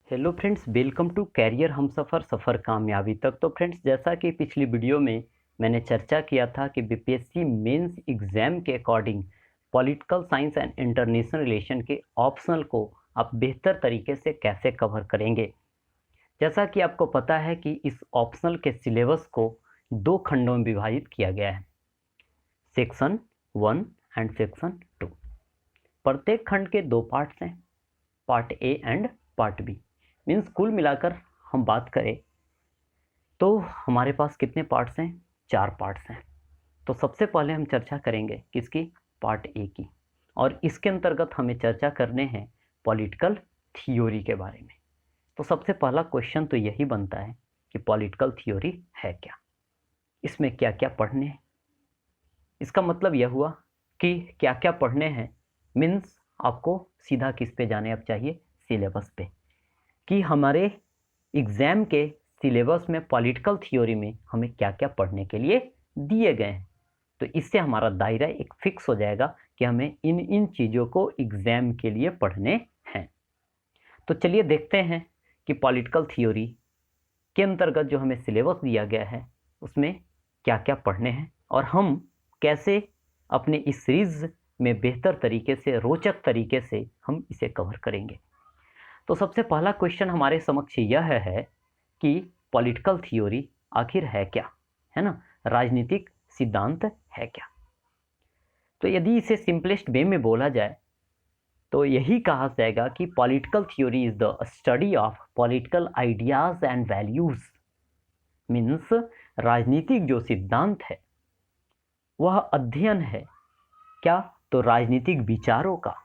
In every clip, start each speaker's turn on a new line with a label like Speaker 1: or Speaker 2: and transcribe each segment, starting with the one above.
Speaker 1: Hello friends, welcome to career Humsafar सफ़र कामयाबी तक। तो फ्रेंड्स, जैसा कि पिछली वीडियो में मैंने चर्चा किया था कि बीपीएससी मेंस एग्ज़ाम के according political science and international relation के ऑप्शनल को आप बेहतर तरीके से कैसे कवर करेंगे। जैसा कि आपको पता है कि इस ऑप्शनल के सिलेबस को दो खंडों में विभाजित किया गया है, सेक्शन 1 एंड सेक्शन 2। प्रत्येक खंड के दो पार्ट्स हैं, part A and part B. Means कुल मिलाकर हम बात करें तो हमारे पास कितने पार्ट्स हैं? 4 पार्ट्स हैं। तो सबसे पहले हम चर्चा करेंगे किसकी? पार्ट ए की। और इसके अंतर्गत हमें चर्चा करने हैं पॉलिटिकल थियोरी के बारे में। तो सबसे पहला क्वेश्चन तो यही बनता है कि पॉलिटिकल थियोरी है क्या, इसमें क्या क्या पढ़ने हैं। इसका मतलब यह हुआ कि क्या क्या पढ़ने हैं, मीन्स आपको सीधा किस पे जाने अब चाहिए? सिलेबस पे, कि हमारे एग्ज़ाम के सिलेबस में पॉलिटिकल थियोरी में हमें क्या क्या पढ़ने के लिए दिए गए हैं। तो इससे हमारा दायरा एक फिक्स हो जाएगा कि हमें इन इन चीज़ों को एग्ज़ाम के लिए पढ़ने हैं। तो चलिए देखते हैं कि पॉलिटिकल थियोरी के अंतर्गत जो हमें सिलेबस दिया गया है उसमें क्या क्या पढ़ने हैं और हम कैसे अपने इस सीरीज़ में बेहतर तरीके से, रोचक तरीके से हम इसे कवर करेंगे। तो सबसे पहला क्वेश्चन हमारे समक्ष यह है कि पॉलिटिकल थियोरी आखिर है क्या, है ना? राजनीतिक सिद्धांत है क्या? तो यदि इसे सिंपलेस्ट वे में बोला जाए तो यही कहा जाएगा कि political theory is the study of political ideas and values. Means राजनीतिक जो सिद्धांत है वह अध्ययन है क्या? तो राजनीतिक विचारों का,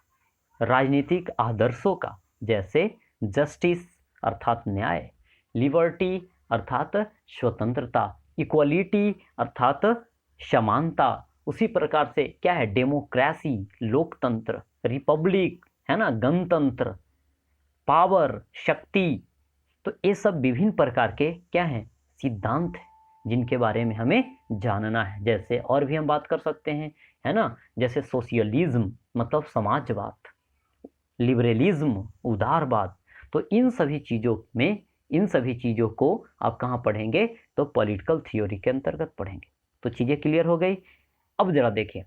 Speaker 1: राजनीतिक आदर्शों का, जैसे जस्टिस अर्थात न्याय, लिबर्टी अर्थात स्वतंत्रता, इक्वलिटी अर्थात समानता, उसी प्रकार से क्या है? डेमोक्रेसी लोकतंत्र, रिपब्लिक है ना, गणतंत्र, पावर शक्ति। तो ये सब विभिन्न प्रकार के क्या हैं? सिद्धांत हैं जिनके बारे में हमें जानना है। जैसे और भी हम बात कर सकते हैं, है ना, जैसे सोशलिज्म मतलब समाजवाद, लिबरलिज्म उदारवाद। तो इन सभी चीज़ों में, इन सभी चीज़ों को आप कहाँ पढ़ेंगे? तो पॉलिटिकल थियोरी के अंतर्गत पढ़ेंगे। तो चीज़ें क्लियर हो गई। अब जरा देखिए,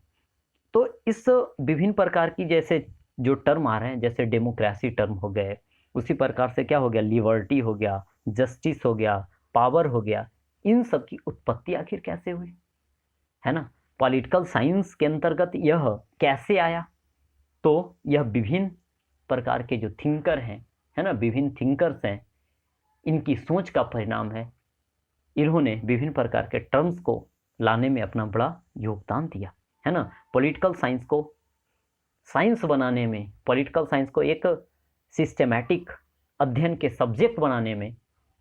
Speaker 1: तो इस विभिन्न प्रकार की जैसे जो टर्म आ रहे हैं, जैसे डेमोक्रेसी टर्म हो गए, उसी प्रकार से क्या हो गया? लिबर्टी हो गया, जस्टिस हो गया, पावर हो गया। इन सब की उत्पत्ति आखिर कैसे हुई, है ना? पॉलिटिकल साइंस के अंतर्गत यह कैसे आया? तो यह विभिन्न प्रकार के जो थिंकर हैं, है ना, विभिन्न थिंकर्स हैं, इनकी सोच का परिणाम है। इन्होंने विभिन्न प्रकार के टर्म्स को लाने में अपना बड़ा योगदान दिया, है ना। पॉलिटिकल साइंस को साइंस बनाने में, पॉलिटिकल साइंस को एक सिस्टेमैटिक अध्ययन के सब्जेक्ट बनाने में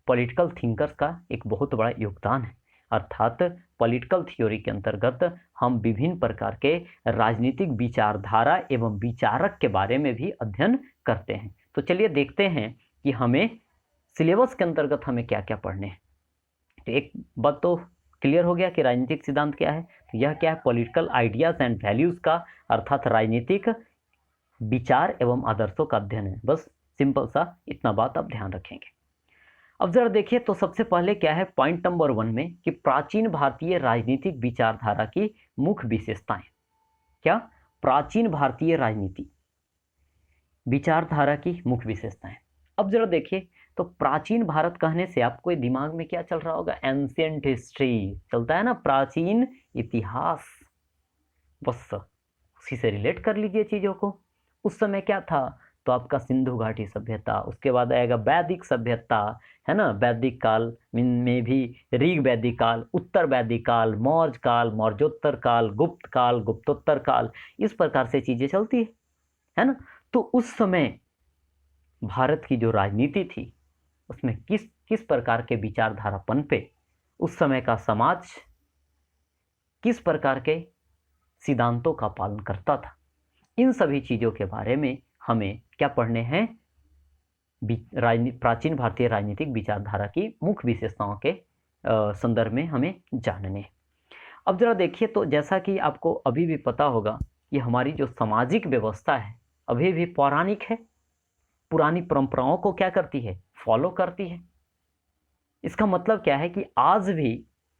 Speaker 1: पॉलिटिकल थिंकर्स का एक बहुत बड़ा योगदान है। अर्थात पॉलिटिकल थ्योरी के अंतर्गत हम विभिन्न प्रकार के राजनीतिक विचारधारा एवं विचारक के बारे में भी अध्ययन करते हैं। तो चलिए देखते हैं कि हमें सिलेबस के अंतर्गत हमें क्या क्या पढ़ने हैं। तो एक बात तो क्लियर हो गया कि राजनीतिक सिद्धांत क्या है। तो यह क्या है? पॉलिटिकल आइडियाज एंड वैल्यूज का, अर्थात राजनीतिक विचार एवं आदर्शों का अध्ययन है। बस सिंपल सा इतना बात आप ध्यान रखेंगे। अब जरा देखिए, तो सबसे पहले क्या है पॉइंट नंबर 1 में कि प्राचीन भारतीय राजनीतिक विचारधारा की मुख्य विशेषताएं। क्या? प्राचीन भारतीय राजनीति विचारधारा की मुख्य विशेषताएं। अब जरा देखिए, तो प्राचीन भारत कहने से आपको दिमाग में क्या चल रहा होगा? एंशिएंट हिस्ट्री चलता है ना, प्राचीन इतिहास। बस उसी से रिलेट कर लीजिए चीज़ों को। उस समय क्या था? तो आपका सिंधु घाटी सभ्यता, उसके बाद आएगा वैदिक सभ्यता, है ना, वैदिक काल में भी ऋग वैदिक काल, उत्तर वैदिक काल, मौर्य काल, मौर्योत्तर काल, गुप्त काल, गुप्तोत्तर काल, इस प्रकार से चीज़ें चलती है ना। तो उस समय भारत की जो राजनीति थी उसमें किस किस प्रकार के विचारधारा पनपे, उस समय का समाज किस प्रकार के सिद्धांतों का पालन करता था, इन सभी चीज़ों के बारे में हमें क्या पढ़ने हैं? प्राचीन भारतीय राजनीतिक विचारधारा की मुख्य विशेषताओं के संदर्भ में हमें जानने हैं। अब जरा देखिए, तो जैसा कि आपको अभी भी पता होगा कि हमारी जो सामाजिक व्यवस्था है अभी भी पौराणिक है, पुरानी परंपराओं को क्या करती है, फॉलो करती है। इसका मतलब क्या है कि आज भी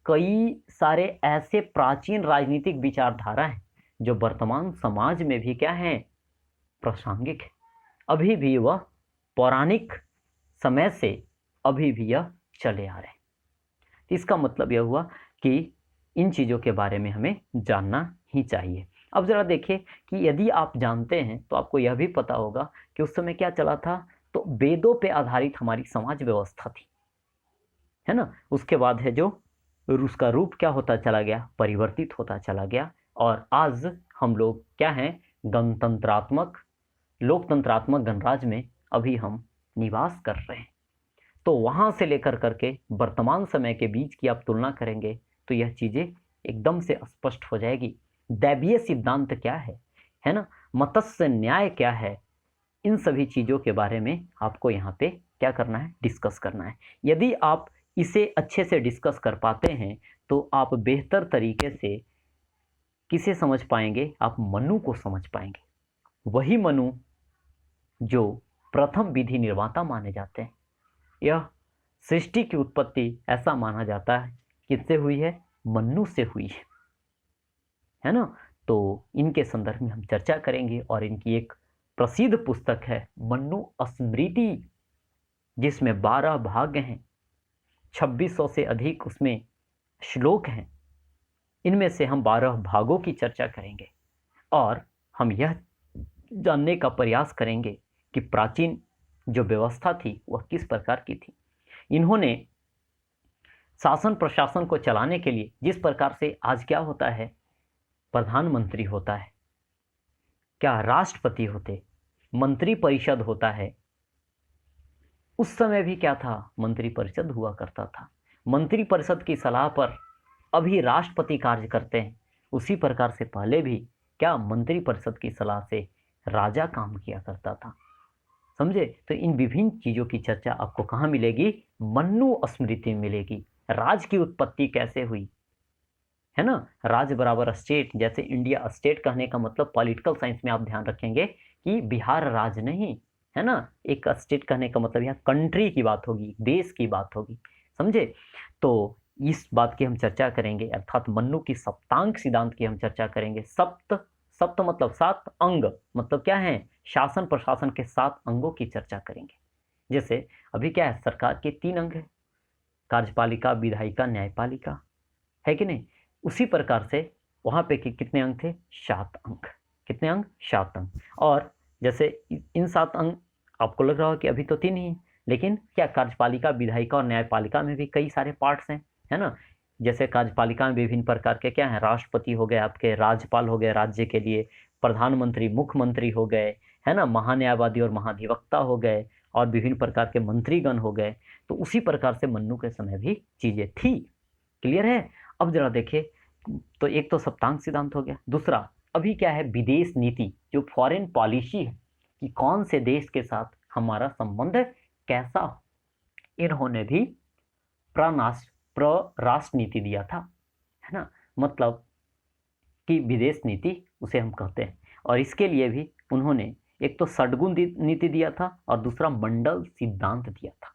Speaker 1: कई सारे ऐसे प्राचीन राजनीतिक विचारधारा हैं जो वर्तमान समाज में भी क्या है, प्रासंगिक है। अभी भी वह पौराणिक समय से अभी भी यह चले आ रहे हैं। इसका मतलब यह हुआ कि इन चीज़ों के बारे में हमें जानना ही चाहिए। अब ज़रा देखिए कि यदि आप जानते हैं तो आपको यह भी पता होगा कि उस समय क्या चला था, तो वेदों पे आधारित हमारी समाज व्यवस्था थी, है ना। उसके बाद है जो उसका रूप क्या होता चला गया, परिवर्तित होता चला गया, और आज हम लोग क्या हैं, गणतंत्रात्मक लोकतंत्रात्मक गणराज्य में अभी हम निवास कर रहे हैं। तो वहाँ से लेकर करके वर्तमान समय के बीच की आप तुलना करेंगे तो यह चीज़ें एकदम से स्पष्ट हो जाएगी। दैवीय सिद्धांत क्या है ना, मत्स्य न्याय क्या है, इन सभी चीज़ों के बारे में आपको यहाँ पे क्या करना है, डिस्कस करना है। यदि आप इसे अच्छे से डिस्कस कर पाते हैं तो आप बेहतर तरीके से किसे समझ पाएंगे, आप मनु को समझ पाएंगे। वही मनु जो प्रथम विधि निर्माता माने जाते हैं। यह सृष्टि की उत्पत्ति ऐसा माना जाता है किससे हुई है, मनु से हुई है ना। तो इनके संदर्भ में हम चर्चा करेंगे और इनकी एक प्रसिद्ध पुस्तक है मनु स्मृति, जिसमें 12 भाग हैं, 2600 से अधिक उसमें श्लोक हैं। इनमें से हम 12 भागों की चर्चा करेंगे और हम यह जानने का प्रयास करेंगे कि प्राचीन जो व्यवस्था थी वह किस प्रकार की थी। इन्होंने शासन प्रशासन को चलाने के लिए जिस प्रकार से आज क्या होता है, प्रधानमंत्री होता है, क्या राष्ट्रपति होते, मंत्री परिषद होता है, उस समय भी क्या था, मंत्री परिषद हुआ करता था। मंत्री परिषद की सलाह पर अभी राष्ट्रपति कार्य करते हैं, उसी प्रकार से पहले भी क्या मंत्री परिषद की सलाह से राजा काम किया करता था। समझे। तो इन विभिन्न चीज़ों की चर्चा आपको कहाँ मिलेगी, मनु स्मृति में मिलेगी। राज की उत्पत्ति कैसे हुई, है ना। राज बराबर स्टेट, जैसे इंडिया स्टेट कहने का मतलब पॉलिटिकल साइंस में आप ध्यान रखेंगे कि बिहार राज्य नहीं, है ना। एक स्टेट कहने का मतलब यहाँ कंट्री की बात होगी, देश की बात होगी, समझे। तो इस बात की हम चर्चा करेंगे, अर्थात मनु की सप्तांग सिद्धांत की हम चर्चा करेंगे। सप्त मतलब 7, अंग मतलब क्या है, शासन प्रशासन के 7 अंगों की चर्चा करेंगे। जैसे अभी क्या है, सरकार के 3 अंग है, कार्यपालिका, विधायिका, न्यायपालिका, है कि नहीं। उसी प्रकार से वहाँ पे कितने अंग थे, 7 अंग। कितने अंग, 7 अंग। और जैसे इन 7 अंग आपको लग रहा हो कि अभी तो 3 ही, लेकिन क्या कार्यपालिका, विधायिका और न्यायपालिका में भी कई सारे पार्ट्स हैं, है ना। जैसे कार्यपालिका में विभिन्न प्रकार के क्या हैं, राष्ट्रपति हो गए आपके, राज्यपाल हो गए राज्य के लिए, प्रधानमंत्री, मुख्यमंत्री हो गए, है ना, महान्यायवादी और महाधिवक्ता हो गए, और विभिन्न प्रकार के मंत्रीगण हो गए। तो उसी प्रकार से मनु के समय भी चीजें थी। क्लियर है। अब जरा देखिए, तो एक तो सप्तांग सिद्धांत हो गया, दूसरा अभी क्या है, विदेश नीति, जो फॉरेन पॉलिसी है कि कौन से देश के साथ हमारा संबंध कैसा हो, इन्होंने भी राष्ट्र नीति दिया था, है ना। मतलब कि विदेश नीति उसे हम कहते हैं। और इसके लिए भी उन्होंने एक तो षड्गुण नीति दिया था और दूसरा मंडल सिद्धांत दिया था।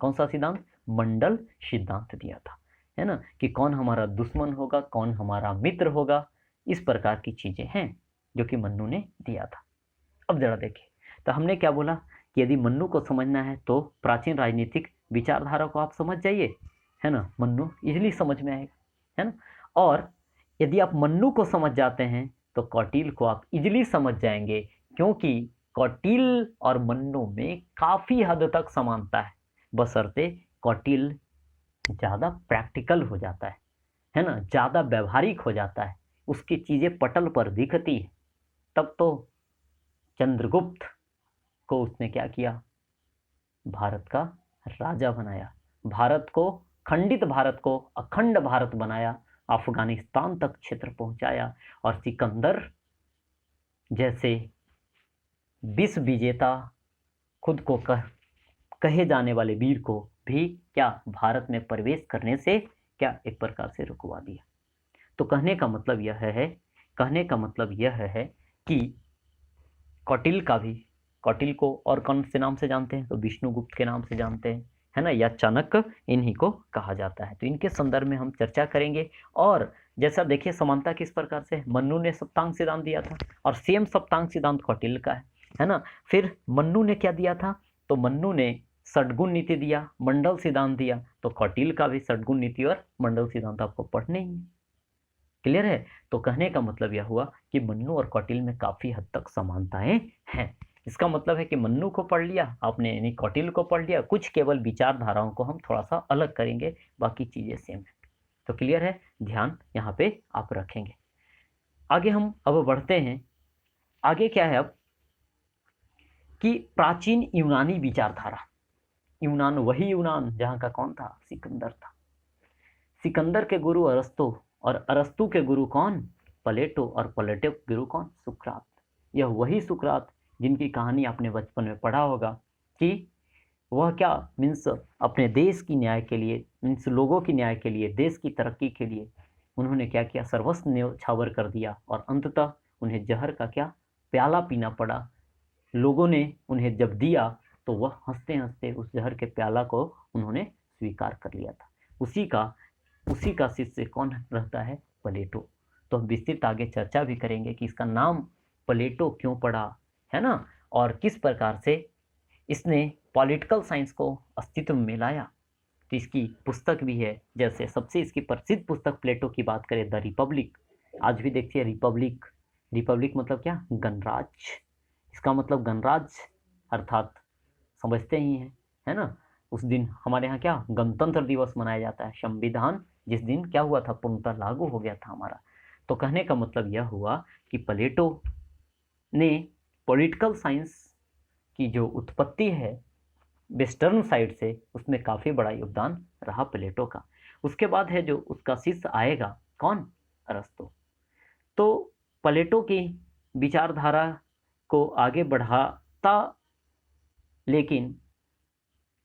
Speaker 1: कौन सा सिद्धांत, मंडल सिद्धांत दिया था, है ना, कि कौन हमारा दुश्मन होगा, कौन हमारा मित्र होगा, इस प्रकार की चीजें हैं जो कि मनु ने दिया था। अब जरा देखिए, तो हमने क्या बोला कि यदि मनु को समझना है तो प्राचीन राजनीतिक विचारधारा को आप समझ जाइए, है ना, मनु इजीली समझ में आएगा, है ना। और यदि आप मनु को समझ जाते हैं तो कौटिल्य को आप इजीली समझ जाएंगे, क्योंकि कौटिल्य और मनु में काफी हद तक समानता है, बशर्ते कौटिल्य ज्यादा प्रैक्टिकल हो जाता है ना, ज्यादा व्यवहारिक हो जाता है, उसकी चीजें पटल पर दिखती है। तब तो चंद्रगुप्त को उसने क्या किया, भारत का राजा बनाया, भारत को, खंडित भारत को अखंड भारत बनाया, अफगानिस्तान तक क्षेत्र पहुंचाया, और सिकंदर जैसे विश्व विजेता खुद को कहे जाने वाले वीर को भी क्या, भारत में प्रवेश करने से क्या एक प्रकार से रुकवा दिया। तो कहने का मतलब यह है कि कौटिल्य कौटिल्य को और कौन से नाम से जानते हैं? तो विष्णुगुप्त के नाम से जानते हैं, है ना, या चाणक्य, इन्हीं को कहा जाता है। तो इनके संदर्भ में हम चर्चा करेंगे। और जैसा देखिए समानता किस प्रकार से, मन्नु ने सप्तांग सिद्धांत दिया था और सेम सप्तांग सिद्धांत कौटिल्य का है ना। फिर मन्नु ने क्या दिया था? तो मन्नु ने षटगुण नीति दिया, मंडल सिद्धांत दिया। तो कौटिल्य का भी षटगुण नीति और मंडल सिद्धांत आपको पढ़ने ही है। क्लियर है? तो कहने का मतलब यह हुआ कि मन्नु और कौटिल्य में काफी हद तक समानताएं हैं। इसका मतलब है कि मन्नु को पढ़ लिया आपने, यानी कौटिल्य को पढ़ लिया, कुछ केवल विचारधाराओं को हम थोड़ा सा अलग करेंगे, बाकी चीजें सेम है। तो क्लियर है? ध्यान यहाँ पे आप रखेंगे। आगे हम अब बढ़ते हैं। आगे क्या है अब कि प्राचीन यूनानी विचारधारा। यूनान, वही यूनान जहाँ का कौन था? सिकंदर था। सिकंदर के गुरु अरस्तु, और अरस्तु के गुरु कौन? प्लेटो, और प्लेटो के गुरु कौन? सुकरात। यह वही सुकरात जिनकी कहानी आपने बचपन में पढ़ा होगा कि वह क्या मीन्स अपने देश की न्याय के लिए, मीन्स लोगों की न्याय के लिए, देश की तरक्की के लिए उन्होंने क्या किया? सर्वस्व न्यौछावर कर दिया और अंततः उन्हें जहर का क्या प्याला पीना पड़ा। लोगों ने उन्हें जब दिया तो वह हंसते हंसते उस जहर के प्याला को उन्होंने स्वीकार कर लिया था। उसी का शिष्य कौन रहता है? प्लेटो। तो हम विस्तृत आगे चर्चा भी करेंगे कि इसका नाम प्लेटो क्यों पड़ा, है ना, और किस प्रकार से इसने पॉलिटिकल साइंस को अस्तित्व में लाया। तो इसकी पुस्तक भी है, जैसे सबसे इसकी प्रसिद्ध पुस्तक प्लेटो की बात करें, द रिपब्लिक। आज भी देखिए रिपब्लिक, रिपब्लिक मतलब क्या? गणराज। इसका मतलब गणराज अर्थात समझते ही हैं, है ना। उस दिन हमारे यहाँ क्या गणतंत्र दिवस मनाया जाता है, संविधान जिस दिन क्या हुआ था? पूर्णतः लागू हो गया था हमारा। तो कहने का मतलब यह हुआ कि प्लेटो ने पॉलिटिकल साइंस की जो उत्पत्ति है वेस्टर्न साइड से, उसमें काफ़ी बड़ा योगदान रहा प्लेटो का। उसके बाद है जो उसका शिष्य आएगा, कौन? अरस्तु। तो प्लेटो की विचारधारा को आगे बढ़ाता, लेकिन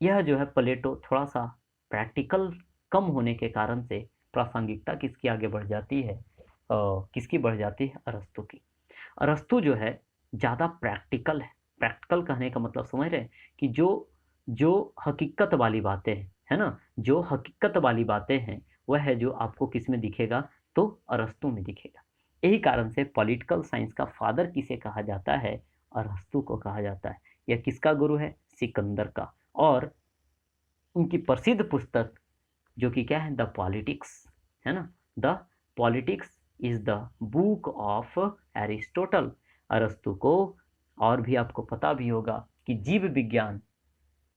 Speaker 1: यह जो है प्लेटो थोड़ा सा प्रैक्टिकल कम होने के कारण से प्रासंगिकता किसकी आगे बढ़ जाती है? किसकी बढ़ जाती है? अरस्तु की। अरस्तु जो है ज़्यादा प्रैक्टिकल है। प्रैक्टिकल कहने का मतलब समझ रहे हैं कि जो हकीकत वाली बातें हैं, है ना, जो हकीकत वाली बातें हैं वह है जो आपको किस में दिखेगा? तो अरस्तु में दिखेगा। यही कारण से पॉलिटिकल साइंस का फादर किसे कहा जाता है? अरस्तु को कहा जाता है। यह किसका गुरु है? सिकंदर का। और उनकी प्रसिद्ध पुस्तक जो कि क्या है? द पॉलिटिक्स, है ना। The politics is the book of Aristotle. अरस्तु को और भी आपको पता भी होगा कि जीव विज्ञान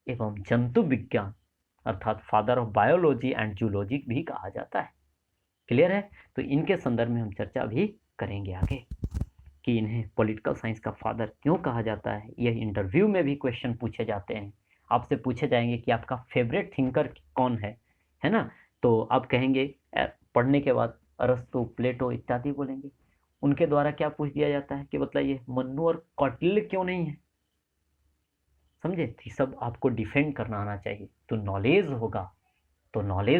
Speaker 1: एवं जंतु विज्ञान अर्थात father of biology and zoology भी कहा जाता है। क्लियर है? तो इनके संदर्भ में हम चर्चा भी करेंगे आगे कि इन्हें पॉलिटिकल साइंस का फादर क्यों कहा जाता है। यह इंटरव्यू में भी क्वेश्चन पूछे जाते हैं। आपसे पूछे जाएंगे कि आपका फेवरेट थिंकर कौन है ना। तो आप कहेंगे पढ़ने के बाद अरस्तु, प्लेटो इत्यादि बोलेंगे। उनके द्वारा क्या पूछ दिया जाता है कि बताइए मन्नु और कौटिल्य क्यों नहीं है? समझे? तो सब आपको डिफेंड करना आना चाहिए। तो नॉलेज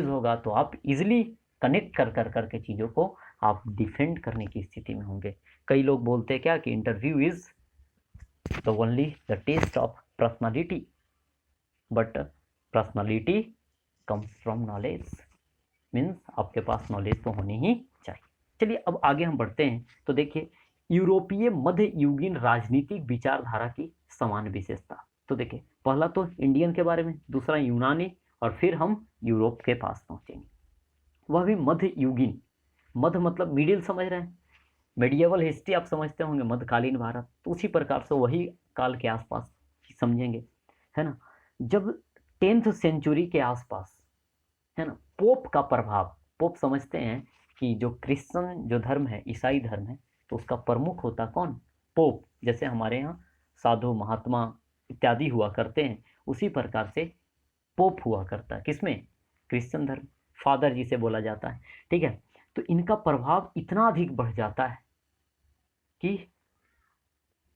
Speaker 1: होगा तो आप इजिली कनेक्ट कर करके चीज़ों को आप डिफेंड करने की स्थिति में होंगे। कई लोग बोलते हैं क्या कि interview is the only the test of personality, but personality comes from knowledge. Means आपके पास नॉलेज तो होनी ही चाहिए। चलिए अब आगे हम बढ़ते हैं। तो देखिए यूरोपीय मध्ययुगीन राजनीतिक विचारधारा की समान विशेषता। तो देखिए पहला तो इंडियन के बारे में, दूसरा यूनानी, और फिर हम यूरोप के पास पहुंचेंगे। वह भी मध्ययुगीन। मध्य मतलब मिडिल, समझ रहे हैं। मेडिएवल हिस्ट्री आप समझते होंगे, मध्यकालीन भारत, तो उसी प्रकार से वही काल के आसपास समझेंगे, है ना। जब 10th सेंचुरी के आसपास, है ना, पोप का प्रभाव, पोप समझते हैं कि जो क्रिश्चियन जो धर्म है, ईसाई धर्म है, तो उसका प्रमुख होता कौन? पोप। जैसे हमारे यहाँ साधु महात्मा इत्यादि हुआ करते हैं, उसी प्रकार से पोप हुआ करता है। किसमें? क्रिश्चियन धर्म। फादर जिसे बोला जाता है, ठीक है। तो इनका प्रभाव इतना अधिक बढ़ जाता है कि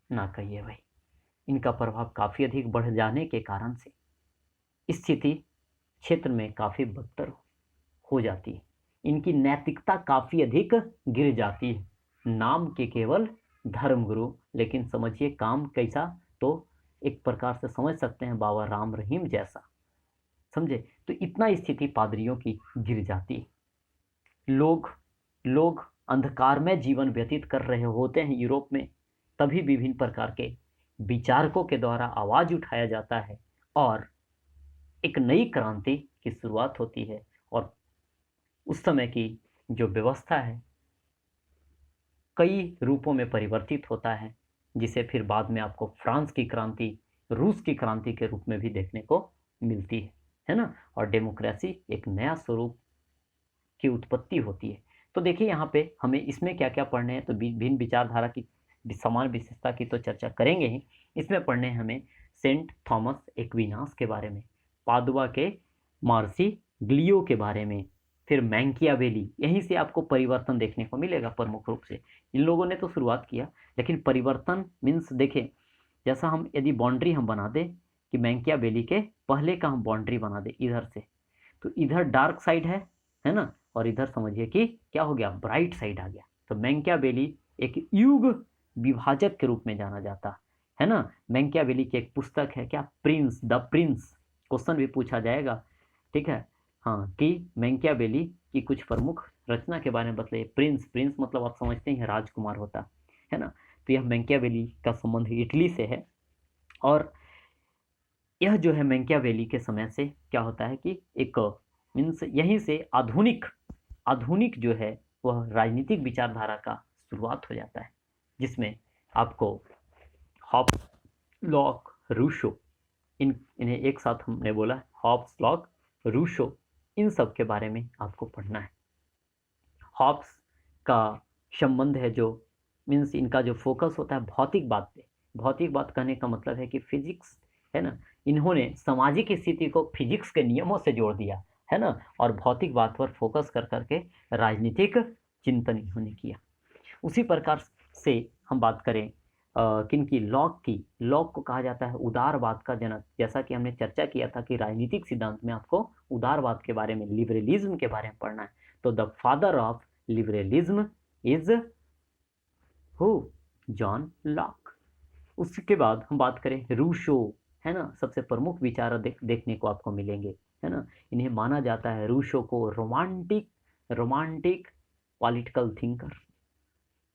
Speaker 1: ना कहिए भाई। इनका प्रभाव काफ़ी अधिक बढ़ जाने के कारण से स्थिति क्षेत्र में काफ़ी बदतर हो जाती है। इनकी नैतिकता काफ़ी अधिक गिर जाती है। नाम के केवल धर्मगुरु, लेकिन समझिए काम कैसा? तो एक प्रकार से समझ सकते हैं बाबा राम रहीम जैसा, समझे। तो इतना स्थिति पादरियों की गिर जाती है। लोग लोग अंधकार में जीवन व्यतीत कर रहे होते हैं यूरोप में, तभी विभिन्न प्रकार के विचारकों के द्वारा आवाज उठाया जाता है और एक नई क्रांति की शुरुआत होती है। और उस समय की जो व्यवस्था है कई रूपों में परिवर्तित होता है, जिसे फिर बाद में आपको फ्रांस की क्रांति, रूस की क्रांति के रूप में भी देखने को मिलती है ना। और डेमोक्रेसी एक नया स्वरूप की उत्पत्ति होती है। तो देखिए यहाँ पे हमें इसमें क्या क्या पढ़ने हैं, तो भिन्न विचारधारा की समान विशेषता की तो चर्चा करेंगे ही। इसमें पढ़ने हैं हमें सेंट थॉमस एक्विनास के बारे में, पादुआ के मार्सी ग्लियो के बारे में, फिर मैंकियावेली। यहीं से आपको परिवर्तन देखने को मिलेगा प्रमुख रूप से। इन लोगों ने तो शुरुआत किया, लेकिन परिवर्तन मीन्स देखें, जैसा हम यदि बाउंड्री हम बना दें कि मैंकियावेली के पहले का हम बाउंड्री बना दें इधर से, तो इधर डार्क साइड है ना, और इधर समझिए कि क्या हो गया, ब्राइट साइड आ गया। तो मैंकियावेली एक युग विभाजक के रूप में जाना जाता है ना। मैंकियावेली की एक पुस्तक है क्या, प्रिंस, द प्रिंस, क्वेश्चन भी पूछा जाएगा, ठीक है। हाँ, कि मैंकियावेली की कुछ प्रमुख रचना के बारे में बतलाइए। प्रिंस, प्रिंस मतलब आप समझते हैं राजकुमार होता है ना। तो यह मैंकियावेली का संबंध इटली से है। और यह जो है मैंकियावेली के समय से क्या होता है कि एक मीन्स यहीं से आधुनिक आधुनिक जो है वह राजनीतिक विचारधारा का शुरुआत हो जाता है, जिसमें आपको हॉब्स, लॉक, रूसो, इन्हें एक साथ हमने बोला, हॉब्स, लॉक, रूसो, इन सब के बारे में आपको पढ़ना है। हॉब्स का संबंध है जो मीन्स इनका जो फोकस होता है भौतिकवाद पे। भौतिकवाद कहने का मतलब है कि फिजिक्स है ना, इन्होंने सामाजिक स्थिति को फिजिक्स के नियमों से जोड़ दिया है ना, और भौतिकवाद पर फोकस कर करके राजनीतिक चिंतन इन्होंने किया। उसी प्रकार से हम बात करें किनकी, लॉक की। लॉक को कहा जाता है उदारवाद का जनक। जैसा कि हमने चर्चा किया था कि राजनीतिक सिद्धांत में आपको उदारवाद के बारे में, लिबरलिज्म के बारे में पढ़ना है। तो the father of liberalism is who, John Locke. उसके बाद हम बात करें रूसो, है ना, सबसे प्रमुख विचार देखने को आपको मिलेंगे, है ना। इन्हें माना जाता है, रूसो को, रोमांटिक पॉलिटिकल थिंकर,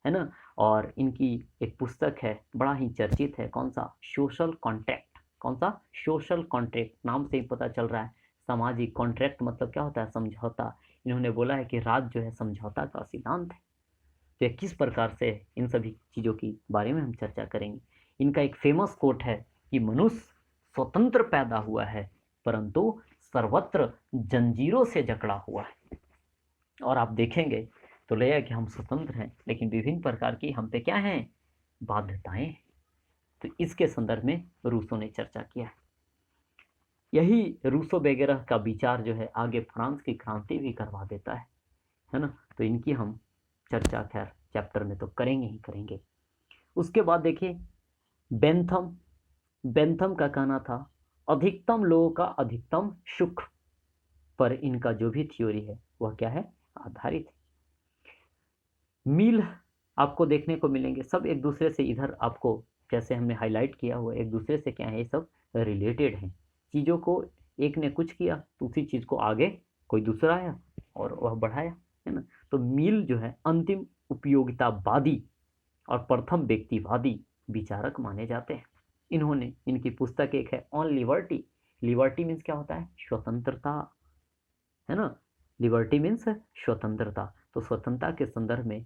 Speaker 1: है ना। और इनकी एक पुस्तक है, बड़ा ही चर्चित है, कौन सा, सोशल कॉन्ट्रैक्ट। कौन सा, सोशल कॉन्ट्रैक्ट, नाम से ही पता चल रहा है सामाजिक। कॉन्ट्रैक्ट मतलब क्या होता है, समझौता। इन्होंने बोला है कि राज जो है समझौता का सिद्धांत है। तो किस प्रकार से इन सभी चीज़ों की बारे में हम चर्चा करेंगे। इनका एक फेमस कोट है कि मनुष्य स्वतंत्र पैदा हुआ है, परंतु सर्वत्र जंजीरों से जकड़ा हुआ है। और आप देखेंगे तो लगेगा कि हम स्वतंत्र हैं, लेकिन विभिन्न प्रकार की हम पे क्या हैं, बाध्यताएं हैं। तो इसके संदर्भ में रूसो ने चर्चा किया है। यही रूसो वगैरह का विचार जो है आगे फ्रांस की क्रांति भी करवा देता है ना। तो इनकी हम चर्चा खैर चैप्टर में तो करेंगे ही करेंगे। उसके बाद देखिए बेंथम का कहना था अधिकतम लोगों का अधिकतम सुख पर इनका जो भी थ्योरी है वह क्या है, आधारित है। मील आपको देखने को मिलेंगे, सब एक दूसरे से इधर आपको जैसे हमने हाईलाइट किया हुआ एक दूसरे से क्या है, ये सब रिलेटेड हैं। चीज़ों को एक ने कुछ किया तो उसी चीज़ को आगे कोई दूसरा आया और वह बढ़ाया, है ना। तो मील जो है अंतिम उपयोगितावादी और प्रथम व्यक्तिवादी विचारक माने जाते हैं। इन्होंने, इनकी पुस्तक एक है ऑन लिबर्टी। लिबर्टी मीन्स क्या होता है, स्वतंत्रता, है ना। लिबर्टी मीन्स स्वतंत्रता। तो स्वतंत्रता के संदर्भ में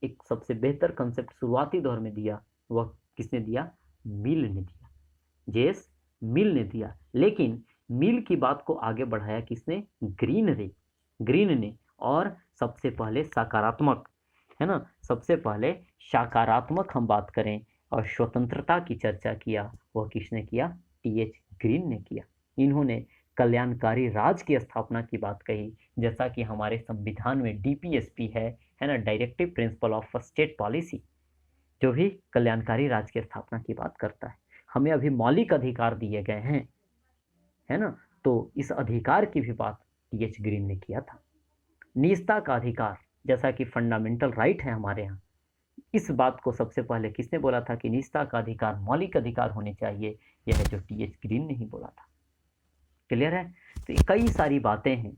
Speaker 1: एक सबसे बेहतर कंसेप्ट शुरुआती दौर में दिया, वह किसने दिया, मिल ने दिया, जेस मिल ने दिया। लेकिन मिल की बात को आगे बढ़ाया किसने, ग्रीन ने। और सबसे पहले सकारात्मक, है ना, सबसे पहले सकारात्मक हम बात करें और स्वतंत्रता की चर्चा किया, वह किसने किया, टीएच ग्रीन ने किया। इन्होंने कल्याणकारी राज की स्थापना की बात कही, जैसा कि हमारे संविधान में डीपीएसपी है ना, directive principle of state policy, जो भी कल्याणकारी राज की स्थापना की बात करता है। हमें अभी मौलिक अधिकार दिए गए हैं, है ना, तो इस अधिकार की भी बात टीएच ग्रीन ने किया था। निजता का अधिकार, जैसा कि फंडामेंटल राइट है हमारे यहाँ, इस बात को सबसे पहले किसने बोला था कि निजता का अधिकार मौलिक अधिकार होने चाहिए? यह है जो टी.एच. ग्रीन ने ही बोला था। क्लियर है? तो ये कई सारी बातें हैं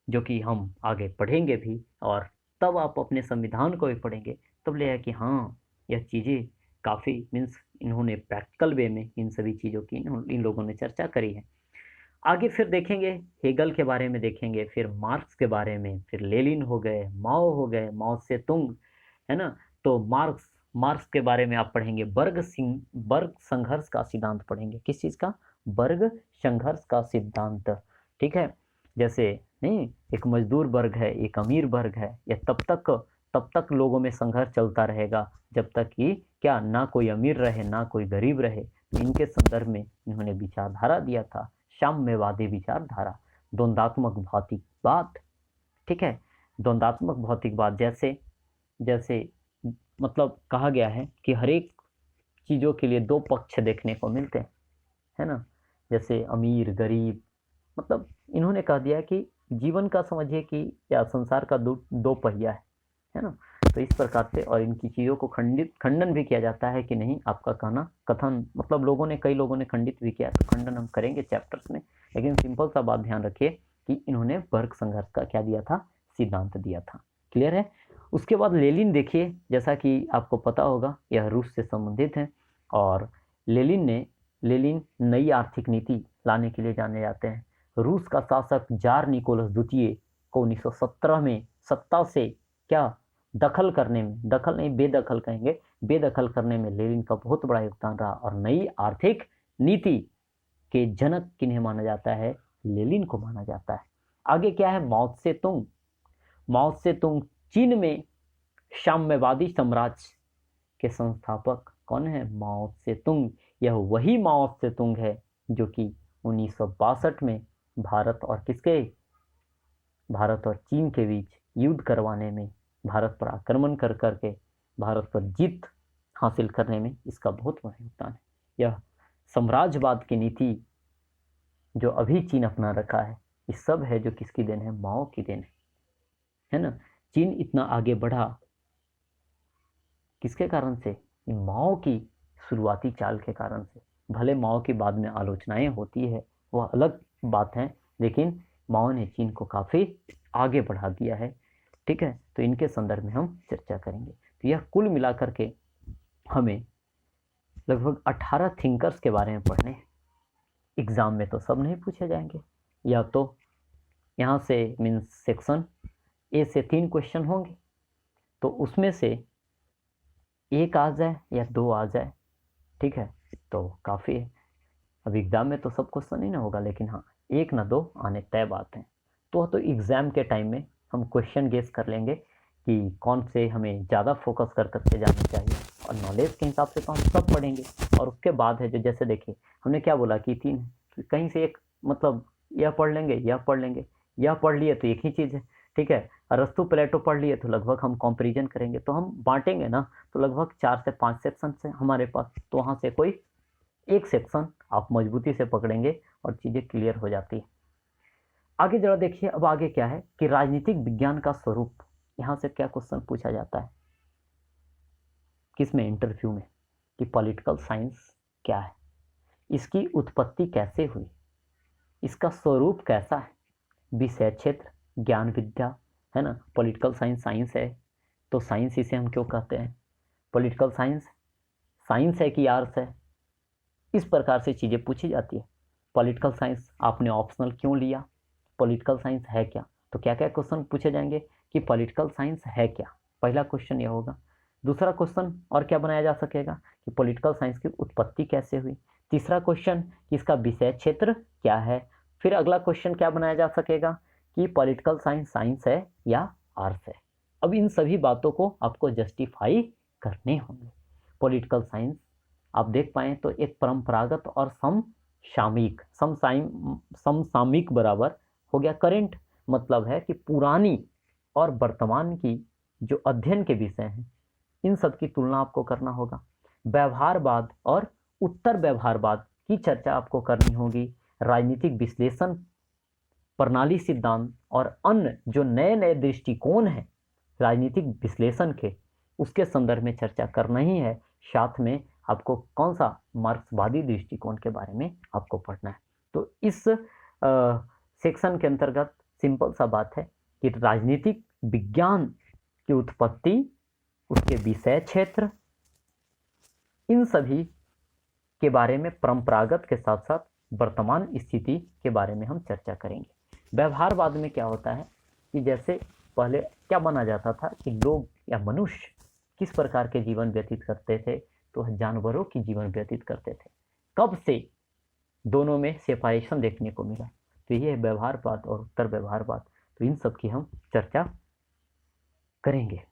Speaker 1: जो कि हम आगे पढ़ेंगे भी, और तब आप अपने संविधान को भी पढ़ेंगे, तब लगेगा कि हाँ, यह चीज़ें काफ़ी मीन्स इन्होंने प्रैक्टिकल वे में इन सभी चीज़ों की इन लोगों ने चर्चा करी है। आगे फिर देखेंगे हेगल के बारे में देखेंगे, फिर मार्क्स के बारे में, फिर लेनिन हो गए, माओ हो गए, माओ से तुंग, है ना। तो मार्क्स मार्क्स के बारे में आप पढ़ेंगे, वर्ग संघर्ष का सिद्धांत पढ़ेंगे। किस चीज़ का? वर्ग संघर्ष का सिद्धांत। ठीक है, जैसे नहीं, एक मजदूर वर्ग है, एक अमीर वर्ग है, या तब तक लोगों में संघर्ष चलता रहेगा जब तक कि क्या ना कोई अमीर रहे ना कोई गरीब रहे। इनके संदर्भ में इन्होंने विचारधारा दिया था, साम्यवादी विचारधारा, द्वंदात्मक भौतिकवाद। ठीक है, द्वंदात्मक भौतिकवाद जैसे जैसे मतलब कहा गया है कि हर एक चीज़ों के लिए दो पक्ष देखने को मिलते हैं, है ना। जैसे अमीर गरीब, मतलब इन्होंने कह दिया कि जीवन का समझिए कि या संसार का दो पहिया है ना। तो इस प्रकार से, और इनकी चीज़ों को खंडन भी किया जाता है कि नहीं, आपका कहना कथन, मतलब कई लोगों ने खंडित भी किया, तो खंडन हम करेंगे चैप्टर्स में। लेकिन सिंपल सा बात ध्यान रखिए कि इन्होंने वर्ग संघर्ष का क्या दिया था? सिद्धांत दिया था। क्लियर है? उसके बाद लेनिन देखिए, जैसा कि आपको पता होगा यह रूस से संबंधित है, और लेनिन नई आर्थिक नीति लाने के लिए जाने जाते हैं। रूस का शासक जार निकोलस द्वितीय को 1917 में सत्ता से क्या दखल करने में, दखल नहीं बेदखल कहेंगे, बेदखल करने में लेनिन का बहुत बड़ा योगदान रहा, और नई आर्थिक नीति के जनक किन्हें माना जाता है? लेनिन को माना जाता है। आगे क्या है? माओ से तुंग चीन में साम्यवादी साम्राज्य के संस्थापक कौन है? माओ से तुंग। यह वही माओ से तुंग है जो कि 1962 में भारत और चीन के बीच युद्ध करवाने में, भारत पर आक्रमण कर करके भारत पर जीत हासिल करने में इसका बहुत बड़ा योगदान है। यह साम्राज्यवाद की नीति जो अभी चीन अपना रखा है, ये सब है जो किसकी देन है? माओ की देन है ना। चीन इतना आगे बढ़ा किसके कारण से? माओ की शुरुआती चाल के कारण से। भले माओ की बाद में आलोचनाएं होती है, वह अलग बात है, लेकिन माओ ने चीन को काफ़ी आगे बढ़ा दिया है। ठीक है, तो इनके संदर्भ में हम चर्चा करेंगे। तो यह कुल मिलाकर के हमें लगभग 18 थिंकर्स के बारे में पढ़ने हैं। एग्ज़ाम में तो सब नहीं पूछे जाएंगे, या तो यहाँ से मीन्स सेक्शन ए से 3 क्वेश्चन होंगे, तो उसमें से एक आ जाए या 2 आ जाए, ठीक है, तो काफ़ी है। अब एग्ज़ाम में तो सब क्वेश्चन नहीं ना होगा, लेकिन हाँ 1 ना 2 आने तय बात है। तो एग्ज़ाम के टाइम में हम क्वेश्चन गेस कर लेंगे कि कौन से हमें ज़्यादा फोकस कर करके जाना चाहिए, और नॉलेज के हिसाब से तो हम सब पढ़ेंगे। और उसके बाद है जो, जैसे देखिए हमने क्या बोला कि 3 है, तो कहीं से एक, मतलब यह पढ़ लेंगे, यह पढ़ लेंगे, यह पढ़ लिए तो एक ही चीज़ है। ठीक है, अरस्तु प्लेटो पढ़ लिए तो लगभग हम कंपैरिजन करेंगे, तो हम बांटेंगे ना, तो लगभग 4 से 5 सेक्शन से हमारे पास, तो वहाँ से कोई एक सेक्शन आप मजबूती से पकड़ेंगे और चीज़ें क्लियर हो जाती है। आगे जरा देखिए, अब आगे क्या है कि राजनीतिक विज्ञान का स्वरूप, यहाँ से क्या क्वेश्चन पूछा जाता है किसमें? इंटरव्यू में, कि पॉलिटिकल साइंस क्या है, इसकी उत्पत्ति कैसे हुई, इसका स्वरूप कैसा है, विषय क्षेत्र, ज्ञान विद्या, है ना। पॉलिटिकल साइंस है, तो साइंस इसे हम क्यों कहते हैं? पॉलिटिकल साइंस है कि आर्ट्स है? इस प्रकार से चीज़ें पूछी जाती है। पॉलिटिकल साइंस आपने ऑप्शनल क्यों लिया? पॉलिटिकल साइंस है क्या? तो क्या क्या क्वेश्चन पूछे जाएंगे कि पॉलिटिकल साइंस है क्या, पहला क्वेश्चन यह होगा। दूसरा क्वेश्चन और क्या बनाया जा सकेगा कि पॉलिटिकल साइंस की उत्पत्ति कैसे हुई। तीसरा क्वेश्चन कि इसका विषय क्षेत्र क्या है। फिर अगला क्वेश्चन क्या बनाया जा सकेगा कि पॉलिटिकल साइंस है या आर्ट्स है। अब इन सभी बातों को आपको जस्टिफाई करने होंगे। पॉलिटिकल साइंस आप देख पाएँ तो एक परंपरागत और समसामयिक बराबर हो गया करेंट, मतलब है कि पुरानी और वर्तमान की जो अध्ययन के विषय हैं, इन सब की तुलना आपको करना होगा। व्यवहारवाद और उत्तर व्यवहारवाद की चर्चा आपको करनी होगी। राजनीतिक विश्लेषण, प्रणाली सिद्धांत और अन्य जो नए नए दृष्टिकोण हैं राजनीतिक विश्लेषण के, उसके संदर्भ में चर्चा करना ही है। साथ में आपको कौन सा मार्क्सवादी दृष्टिकोण के बारे में आपको पढ़ना है। तो इस सेक्शन के अंतर्गत सिंपल सा बात है कि राजनीतिक विज्ञान की उत्पत्ति, उसके विषय क्षेत्र, इन सभी के बारे में परंपरागत के साथ साथ वर्तमान स्थिति के बारे में हम चर्चा करेंगे। व्यवहारवाद में क्या होता है कि जैसे पहले क्या माना जाता था कि लोग या मनुष्य किस प्रकार के जीवन व्यतीत करते थे, तो जानवरों की जीवन व्यतीत करते थे। कब से दोनों में सेपरेशन देखने को मिला, तो ये व्यवहारवाद और उत्तर व्यवहारवाद। तो इन सब की हम चर्चा करेंगे।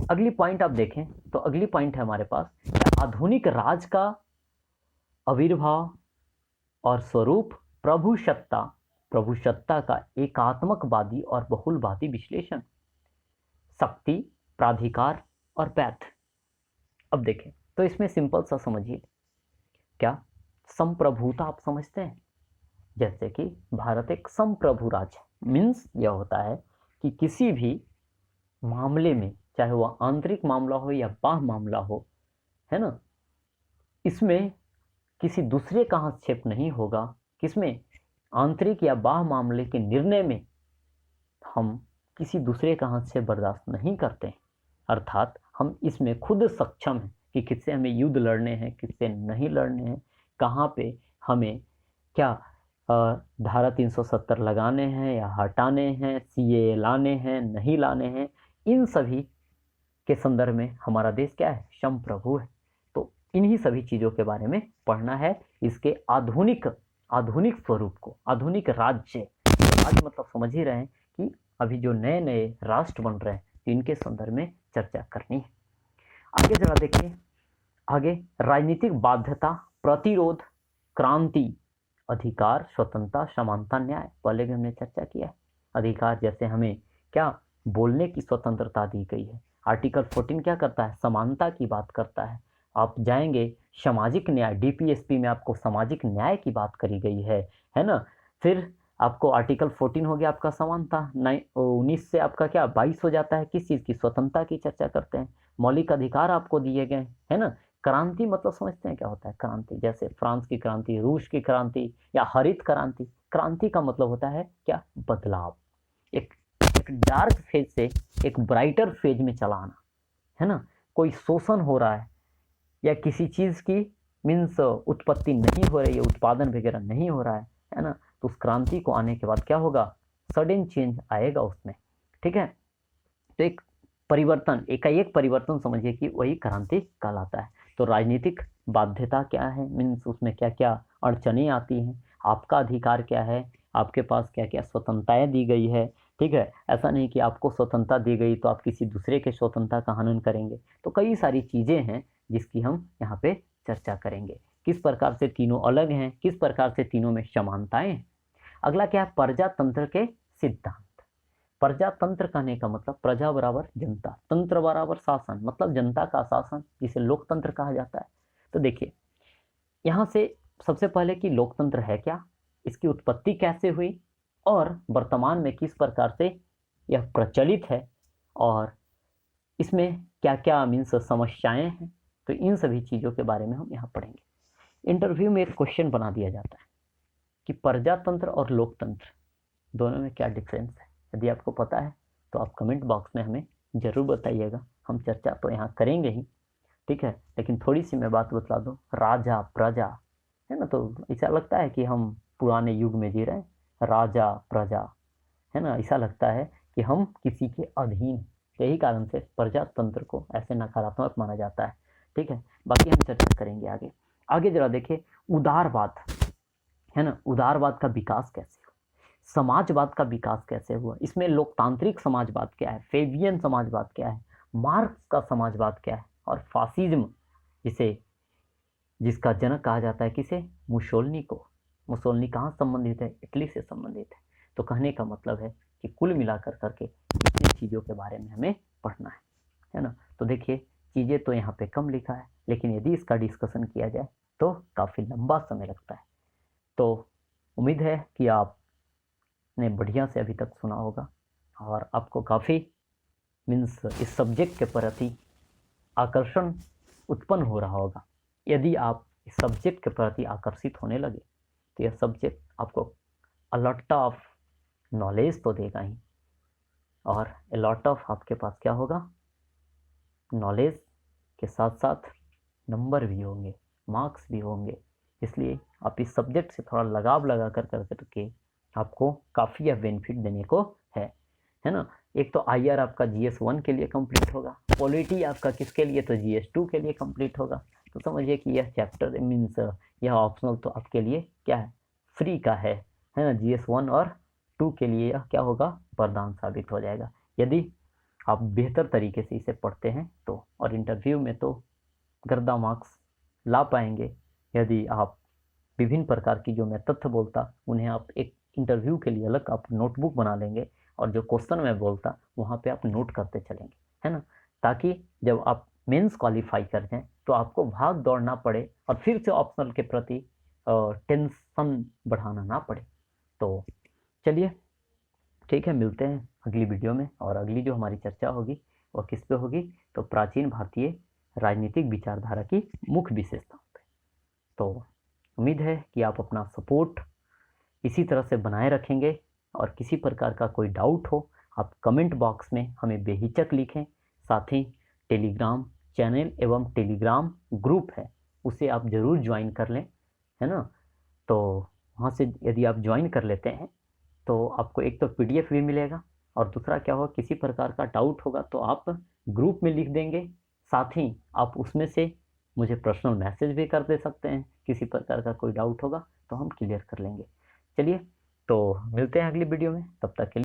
Speaker 1: अगली पॉइंट आप देखें तो अगली पॉइंट है हमारे पास, आधुनिक राज का आविर्भाव और स्वरूप, प्रभुसत्ता का एकात्मकवादी और बहुलवादी विश्लेषण, शक्ति, प्राधिकार और पैठ। अब देखें तो इसमें सिंपल सा समझिए, क्या संप्रभुता आप समझते हैं? जैसे कि भारत एक संप्रभु राज्य, मीन्स यह होता है कि किसी भी मामले में, चाहे वह आंतरिक मामला हो या बाह्य मामला हो, है ना, इसमें किसी दूसरे का हस्तक्षेप नहीं होगा। किसमें? आंतरिक या बाह्य मामले के निर्णय में हम किसी दूसरे का हस्तक्षेप बर्दाश्त नहीं करते हैं। अर्थात हम इसमें खुद सक्षम हैं कि किससे हमें युद्ध लड़ने हैं, किससे नहीं लड़ने हैं, कहाँ पे हमें क्या धारा 370 लगाने हैं या हटाने हैं, सीएए लाने हैं, नहीं लाने हैं। इन सभी के संदर्भ में हमारा देश क्या है? संप्रभु है। तो इन्हीं सभी चीज़ों के बारे में पढ़ना है, इसके आधुनिक स्वरूप को। आधुनिक राज्य मतलब समझ ही रहे हैं कि अभी जो नए नए राष्ट्र बन रहे हैं, इनके संदर्भ में चर्चा करनी है। आगे जरा देखिए, आगे राजनीतिक बाध्यता, प्रतिरोध, क्रांति, अधिकार, स्वतंत्रता, समानता, न्याय। पहले भी हमने चर्चा किया है। अधिकार जैसे हमें क्या बोलने की स्वतंत्रता दी गई है। आर्टिकल 14 क्या करता है? समानता की बात करता है। आप जाएंगे सामाजिक न्याय, डीपीएसपी में आपको सामाजिक न्याय की बात करी गई है ना। फिर आपको आर्टिकल 14 हो गया आपका समानता, 19 से आपका क्या 22 हो जाता है, किस चीज़ की? स्वतंत्रता की चर्चा करते हैं। मौलिक अधिकार आपको दिए गए, है ना। क्रांति मतलब समझते हैं क्या होता है? क्रांति जैसे फ्रांस की क्रांति, रूस की क्रांति या हरित क्रांति। क्रांति का मतलब होता है क्या? बदलाव, एक डार्क फेज से एक ब्राइटर फेज में चला आना, है ना। कोई शोषण हो रहा है या किसी चीज़ की मीन्स उत्पत्ति नहीं हो रही है, उत्पादन वगैरह नहीं हो रहा है ना, तो उस क्रांति को आने के बाद क्या होगा? सडन चेंज आएगा उसमें, ठीक है। तो एक परिवर्तन, एकाएक परिवर्तन समझिए कि वही क्रांति कहलाता है। तो राजनीतिक बाध्यता क्या है, मीन्स उसमें क्या क्या अड़चनें आती हैं, आपका अधिकार क्या है, आपके पास क्या क्या स्वतंत्रताएं दी गई है, ठीक है। ऐसा नहीं कि आपको स्वतंत्रता दी गई तो आप किसी दूसरे के स्वतंत्रता का हनन करेंगे। तो कई सारी चीज़ें हैं जिसकी हम यहाँ पे चर्चा करेंगे। किस प्रकार से तीनों अलग हैं, किस प्रकार से तीनों में समानताएं हैं। अगला क्या है? प्रजातंत्र के सिद्धांत। प्रजातंत्र कहने का मतलब प्रजा बराबर जनता, तंत्र बराबर शासन, मतलब जनता का शासन, जिसे लोकतंत्र कहा जाता है। तो देखिए यहाँ से सबसे पहले कि लोकतंत्र है क्या, इसकी उत्पत्ति कैसे हुई और वर्तमान में किस प्रकार से यह प्रचलित है और इसमें क्या क्या मीन्स समस्याएं हैं। तो इन सभी चीज़ों के बारे में हम यहाँ पढ़ेंगे। इंटरव्यू में एक क्वेश्चन बना दिया जाता है कि प्रजातंत्र और लोकतंत्र दोनों में क्या डिफरेंस है। यदि आपको पता है तो आप कमेंट बॉक्स में हमें ज़रूर बताइएगा। हम चर्चा तो यहाँ करेंगे ही, ठीक है, लेकिन थोड़ी सी मैं बात बतला दूँ। राजा प्रजा, है ना, तो ऐसा लगता है कि हम पुराने युग में जी रहे हैं। राजा प्रजा, है ना, ऐसा लगता है कि हम किसी के अधीन। यही कारण से प्रजातंत्र को ऐसे नकारात्मक माना जाता है, ठीक है। बाकी हम चर्चा करेंगे आगे। आगे जरा देखिए, उदारवाद, है ना, उदारवाद का विकास कैसे हुआ, समाजवाद का विकास कैसे हुआ, इसमें लोकतांत्रिक समाजवाद क्या है, फेबियन समाजवाद क्या है, मार्क्स का समाजवाद क्या है, और फासिज्म जिसका जनक कहा जाता है किसे? मुसोलिनी को। मुसोलिनी कहाँ संबंधित है? इटली से संबंधित है। तो कहने का मतलब है कि कुल मिलाकर करके इतनी चीज़ों के बारे में हमें पढ़ना है ना। तो देखिए चीज़ें तो यहाँ पे कम लिखा है, लेकिन यदि इसका डिस्कशन किया जाए तो काफ़ी लंबा समय लगता है। तो उम्मीद है कि आपने बढ़िया से अभी तक सुना होगा और आपको काफ़ी मीन्स इस सब्जेक्ट के प्रति आकर्षण उत्पन्न हो रहा होगा। यदि आप इस सब्जेक्ट के प्रति आकर्षित होने लगे तो यह सब्जेक्ट आपको अ लॉट ऑफ नॉलेज तो देगा ही, और अ लॉट ऑफ आपके पास क्या होगा, नॉलेज के साथ साथ नंबर भी होंगे, मार्क्स भी होंगे। इसलिए आप इस सब्जेक्ट से थोड़ा लगाव लगा कर करके आपको काफ़ी यह बेनिफिट देने को है ना। एक तो IR आपका GS1 के लिए कंप्लीट होगा, पॉलिटी आपका किसके लिए, तो GS2 के लिए कंप्लीट होगा। तो समझिए कि यह चैप्टर मीन्स यह ऑप्शनल तो आपके लिए क्या है, फ्री का है ना। GS1 और 2 के लिए यह क्या होगा, वरदान साबित हो जाएगा यदि आप बेहतर तरीके से इसे पढ़ते हैं तो, और इंटरव्यू में तो गर्दा मार्क्स ला पाएंगे। यदि आप विभिन्न प्रकार की जो मैं तथ्य बोलता उन्हें आप एक इंटरव्यू के लिए अलग आप नोटबुक बना लेंगे, और जो क्वेश्चन मैं बोलता वहाँ पे आप नोट करते चलेंगे, है ना, ताकि जब आप मेंस क्वालिफाई कर जाएं तो आपको भाग दौड़ना पड़े और फिर से ऑप्शनल के प्रति टेंशन बढ़ाना ना पड़े। तो चलिए ठीक है, मिलते हैं अगली वीडियो में। और अगली जो हमारी चर्चा होगी वह किस पे होगी, तो प्राचीन भारतीय राजनीतिक विचारधारा की मुख्य विशेषताओं पे। तो उम्मीद है कि आप अपना सपोर्ट इसी तरह से बनाए रखेंगे, और किसी प्रकार का कोई डाउट हो आप कमेंट बॉक्स में हमें बेहिचक लिखें। साथ ही टेलीग्राम चैनल एवं टेलीग्राम ग्रुप है, उसे आप ज़रूर ज्वाइन कर लें, है ना। तो वहाँ से यदि आप ज्वाइन कर लेते हैं तो आपको एक तो PDF भी मिलेगा, और दूसरा क्या होगा, किसी प्रकार का डाउट होगा तो आप ग्रुप में लिख देंगे। साथ ही आप उसमें से मुझे पर्सनल मैसेज भी कर दे सकते हैं, किसी प्रकार का कोई डाउट होगा तो हम क्लियर कर लेंगे। चलिए तो मिलते हैं अगली वीडियो में, तब तक के लिए